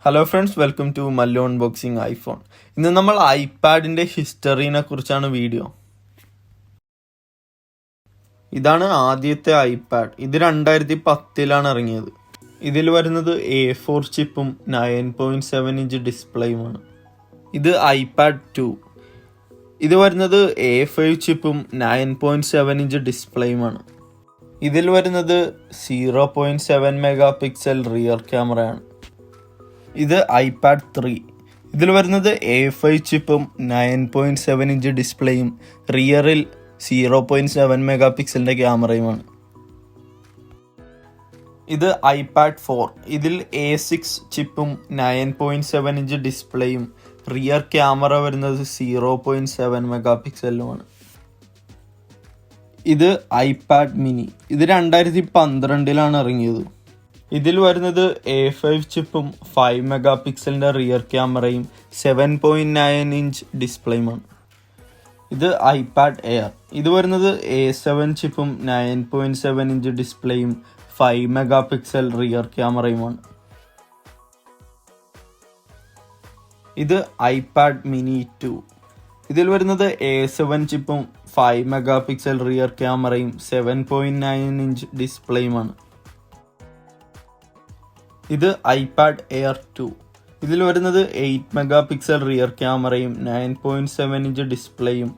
Hello friends, welcome to Mallu unboxing iPhone. ഇന്ന് നമ്മൾ ഐപാഡിൻ്റെ ഹിസ്റ്ററിനെ കുറിച്ചാണ് വീഡിയോ. ഇതാണ് ആദ്യത്തെ ഐപാഡ്. ഇത് 2010 ഇറങ്ങിയത്. ഇതിൽ വരുന്നത് A4 ചിപ്പും 9.7 ഇഞ്ച് ഡിസ്പ്ലേയുമാണ്. ഇത് ഐപാഡ് 2. ഇത് വരുന്നത് A5 ചിപ്പും 9.7 ഇഞ്ച് ഡിസ്പ്ലേയുമാണ്. ഇതിൽ വരുന്നത് 0.7 മെഗാ പിക്സൽ റിയർ ക്യാമറയാണ്. ഇത് ഐപാഡ് 3. ഇതിൽ വരുന്നത് A5 ചിപ്പും 9.7 ഇഞ്ച് ഡിസ്പ്ലേയും റിയറിൽ 0.7 മെഗാ പിക്സലിൻ്റെ ക്യാമറയുമാണ്. ഇത് ഐപാഡ് 4. ഇതിൽ A6 ചിപ്പും 9.7 ഇഞ്ച് ഡിസ്പ്ലേയും റിയർ ക്യാമറ വരുന്നത് 0.7 മെഗാ പിക്സലുമാണ്. ഇത് ഐപാഡ് മിനി. ഇത് 2012 ഇറങ്ങിയത്. ഇതിൽ വരുന്നത് A5 ചിപ്പും 5 മെഗാ പിക്സലിൻ്റെ റിയർ ക്യാമറയും 7.9 ഇഞ്ച് ഡിസ്പ്ലേയുമാണ്. ഇത് ഐപാഡ് എയർ. ഇത് വരുന്നത് A7 ചിപ്പും 9.7 ഇഞ്ച് ഡിസ്പ്ലേയും 5 മെഗാ പിക്സൽ റിയർ ക്യാമറയുമാണ്. ഇത് ഐപാഡ് മിനി 2. ഇതിൽ വരുന്നത് A7 ചിപ്പും 5 മെഗാ പിക്സൽ റിയർ ക്യാമറയും 7.9 ഇഞ്ച് ഡിസ്പ്ലേയുമാണ്. ഇത് ഐപാഡ് എയർ 2. ഇതിൽ വരുന്നത് 8 മെഗാ പിക്സൽ റിയർ ക്യാമറയും 9.7 ഇഞ്ച് ഡിസ്പ്ലേയും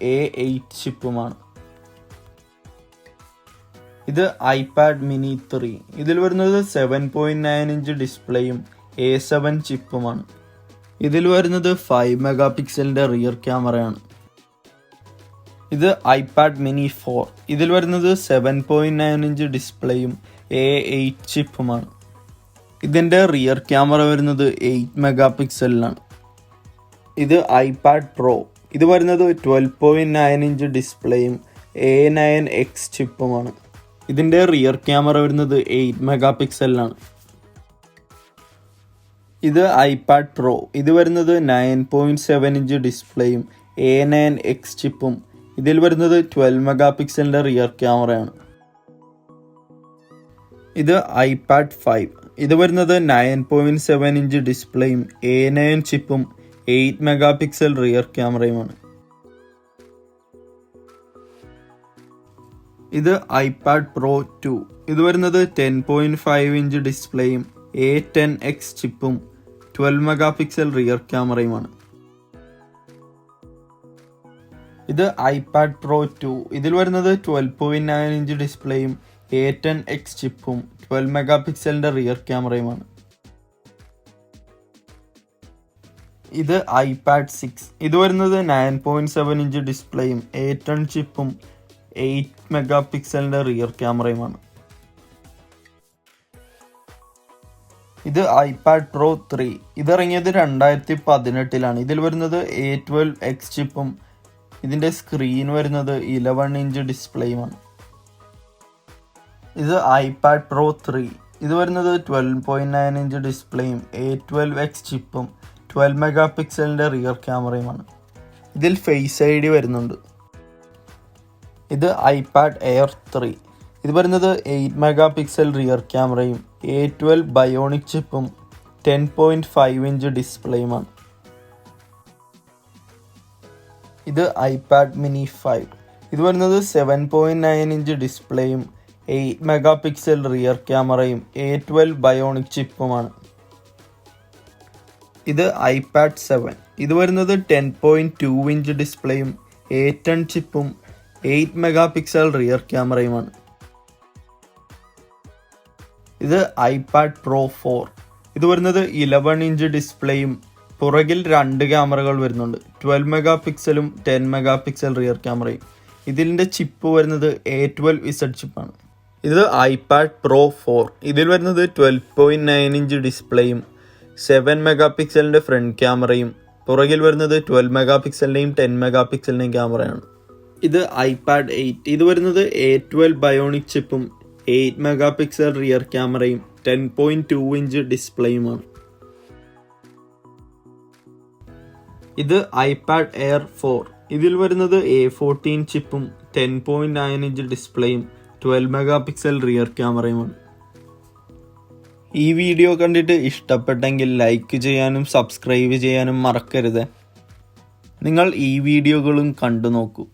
A8 ചിപ്പുമാണ്. ഇത് ഐപാഡ് മിനി 3. ഇതിൽ വരുന്നത് 7.9 ഇഞ്ച് ഡിസ്പ്ലേയും A7 ചിപ്പുമാണ്. ഇതിൽ വരുന്നത് 5 മെഗാ പിക്സലിൻ്റെ റിയർ ക്യാമറയാണ്. ഇത് ഐപാഡ് മിനി 4. ഇതിൽ വരുന്നത് 7.9 ഇഞ്ച് ഡിസ്പ്ലേയും A8 ചിപ്പുമാണ്. ഇതിൻ്റെ റിയർ ക്യാമറ വരുന്നത് 8 മെഗാ പിക്സലിലാണ്. ഇത് ഐപാഡ് പ്രോ. ഇത് വരുന്നത് 12.9 ഇഞ്ച് ഡിസ്പ്ലേയും A9X ചിപ്പുമാണ്. ഇതിൻ്റെ റിയർ ക്യാമറ വരുന്നത് 8 മെഗാ പിക്സലിലാണ്. ഇത് ഐപാഡ് പ്രോ. ഇത് വരുന്നത് 9.7 ഇഞ്ച് ഡിസ്പ്ലേയും A9X ചിപ്പും. ഇതിൽ വരുന്നത് 12 മെഗാ പിക്സലിൻ്റെ റിയർ ക്യാമറയാണ്. ഇത് ഐപാഡ് 5. ഇത് വരുന്നത് 9.7 ഇഞ്ച് ഡിസ്പ്ലേയും A9 ചിപ്പും 8 മെഗാ പിക്സൽ റിയർ ക്യാമറയുമാണ്. ഇത് ഐപാഡ് പ്രോ 2. ഇത് വരുന്നത് 10.5 ഇഞ്ച് ഡിസ്പ്ലേയും A10X ചിപ്പും 12 മെഗാ പിക്സൽ റിയർ ക്യാമറയുമാണ്. ഇത് ഐപാഡ് പ്രോ 2. ഇതിൽ വരുന്നത് 12.9 ഇഞ്ച് ഡിസ്പ്ലേയും A10X ചിപ്പും 12 മെഗാ പിക്സലിൻ്റെ റിയർ ക്യാമറയുമാണ്. ഇത് ഐപാഡ് 6. ഇത് വരുന്നത് 9.7 ഇഞ്ച് ഡിസ്പ്ലേയും A10 ചിപ്പും 8 മെഗാ പിക്സലിൻ്റെ റിയർ ക്യാമറയുമാണ്. ഇത് ഐപാഡ് പ്രോ 3. ഇതിറങ്ങിയത് 2018. ഇതിൽ വരുന്നത് A12X ചിപ്പും ഇതിൻ്റെ സ്ക്രീൻ വരുന്നത് 11 ഇഞ്ച് ഡിസ്പ്ലേയുമാണ്. ഇത് ഐപാഡ് പ്രോ 3. ഇത് വരുന്നത് 12.9 ഇഞ്ച് ഡിസ്പ്ലേയും A12X ചിപ്പും 12 മെഗാ പിക്സലിൻ്റെ റിയർ ക്യാമറയുമാണ്. ഇതിൽ ഫേസ് ID വരുന്നുണ്ട്. ഇത് ഐപാഡ് എയർ 3. ഇത് വരുന്നത് 8 മെഗാ പിക്സൽ റിയർ ക്യാമറയും A12 ബയോണിക് ചിപ്പും 10.5 ഇഞ്ച് ഡിസ്പ്ലേയുമാണ്. ഇത് ഐപാഡ് മിനി 5. ഇത് വരുന്നത് 7.9 ഇഞ്ച് ഡിസ്പ്ലേയും 8 മെഗാ പിക്സൽ റിയർ ക്യാമറയും A12 ബയോണിക് ചിപ്പുമാണ്. ഇത് ഐപാഡ് 7. ഇത് വരുന്നത് 10.2 ഇഞ്ച് ഡിസ്പ്ലേയും A10 ചിപ്പും 8 മെഗാ പിക്സൽ റിയർ ക്യാമറയുമാണ്. ഇത് ഐപാഡ് പ്രോ 4. ഇത് വരുന്നത് 11 ഇഞ്ച് ഡിസ്പ്ലേയും പുറകിൽ 2 ക്യാമറകൾ വരുന്നുണ്ട്. 12 മെഗാ പിക്സലും 10 മെഗാ പിക്സൽ റിയർ ക്യാമറയും. ഇതിൻ്റെ ചിപ്പ് വരുന്നത് A12Z ചിപ്പാണ്. ഇത് ഐപാഡ് പ്രോ 4. ഇതിൽ വരുന്നത് 12.9 ഇഞ്ച് ഡിസ്പ്ലേയും 7 മെഗാ പിക്സലിൻ്റെ ഫ്രണ്ട് ക്യാമറയും പുറകിൽ വരുന്നത് 12 മെഗാ പിക്സലിൻ്റെയും 10 മെഗാ പിക്സലിൻ്റെയും ക്യാമറയാണ്. ഇത് ഐപാഡ് 8. ഇത് വരുന്നത് A12 ബയോണിക് ചിപ്പും 8 മെഗാ പിക്സൽ റിയർ ക്യാമറയും 10.2 ഇഞ്ച് ഡിസ്പ്ലേയുമാണ്. ഇത് ഐപാഡ് എയർ 4. ഇതിൽ വരുന്നത് A14 ചിപ്പും 10.9 ഇഞ്ച് ഡിസ്പ്ലേയും 12 മെഗാ പിക്സൽ റിയർ ക്യാമറയുമാണ്. ഈ വീഡിയോ കണ്ടിട്ട് ഇഷ്ടപ്പെട്ടെങ്കിൽ ലൈക്ക് ചെയ്യാനും സബ്സ്ക്രൈബ് ചെയ്യാനും മറക്കരുത്. നിങ്ങൾ ഈ വീഡിയോകളും കണ്ടു നോക്കൂ.